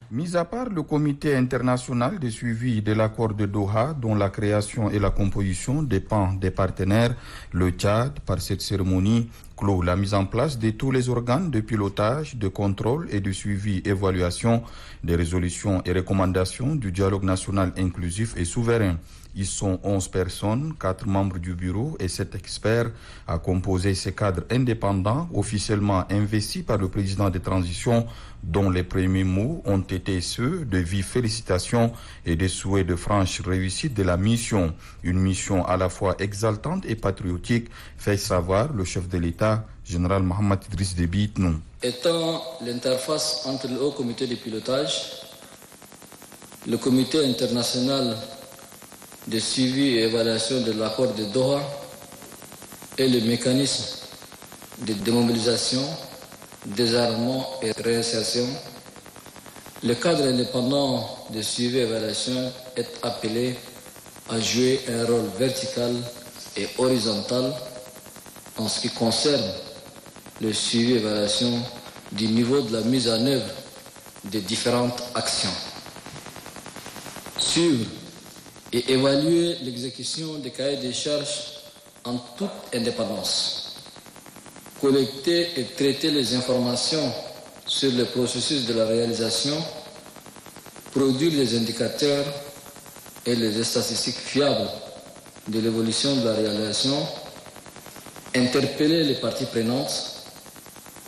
Mis à part le comité international de suivi de l'accord de Doha, dont la création et la composition dépendent des partenaires, le Tchad, par cette cérémonie, clôt la mise en place de tous les organes de pilotage, de contrôle et de suivi, évaluation des résolutions et recommandations du dialogue national inclusif et souverain. Ils sont 11 personnes, 4 membres du bureau et 7 experts à composer ces cadres indépendants officiellement investis par le président de transition, dont les premiers mots ont été ceux de vives félicitations et des souhaits de franche réussite de la mission. Une mission à la fois exaltante et patriotique, fait savoir le chef de l'État, général Mohamed Idriss Déby Itno. Étant l'interface entre le haut comité de pilotage, le comité international de suivi et évaluation de l'accord de Doha et le mécanisme de démobilisation, désarmement et réinsertion, le cadre indépendant de suivi et évaluation est appelé à jouer un rôle vertical et horizontal en ce qui concerne le suivi et évaluation du niveau de la mise en œuvre des différentes actions. Suivre et évaluer l'exécution des cahiers des charges en toute indépendance. Collecter et traiter les informations sur le processus de la réalisation, produire les indicateurs et les statistiques fiables de l'évolution de la réalisation, interpeller les parties prenantes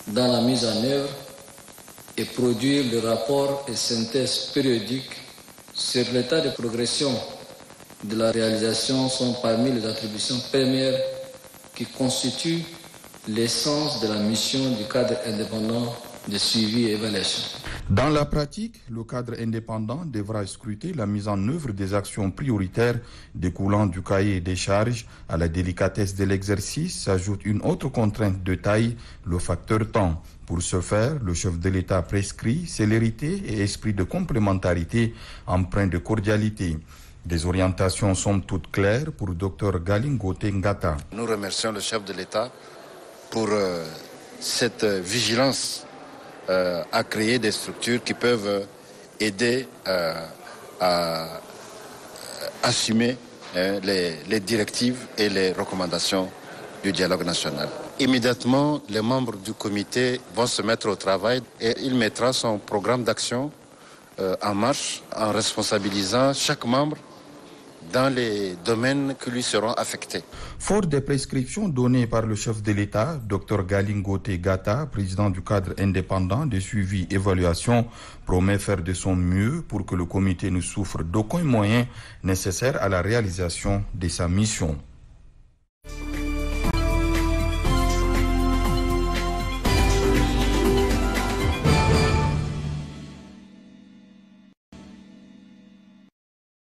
dans la mise en œuvre et produire le rapport et synthèse périodique sur l'état de progression de la réalisation sont parmi les attributions premières qui constituent l'essence de la mission du cadre indépendant de suivi et évaluation. Dans la pratique, le cadre indépendant devra scruter la mise en œuvre des actions prioritaires découlant du cahier des charges. À la délicatesse de l'exercice s'ajoute une autre contrainte de taille, le facteur temps. Pour ce faire, le chef de l'État prescrit célérité et esprit de complémentarité empreint de cordialité. Des orientations sont toutes claires pour Dr Galingote Ngata. Nous remercions le chef de l'État pour cette vigilance à créer des structures qui peuvent aider à assumer les directives et les recommandations du dialogue national. Immédiatement, les membres du comité vont se mettre au travail et il mettra son programme d'action en marche en responsabilisant chaque membre dans les domaines qui lui seront affectés. Fort des prescriptions données par le chef de l'État, Dr Galingote Ngata, président du cadre indépendant de suivi et évaluation, promet faire de son mieux pour que le comité ne souffre d'aucun moyen nécessaire à la réalisation de sa mission.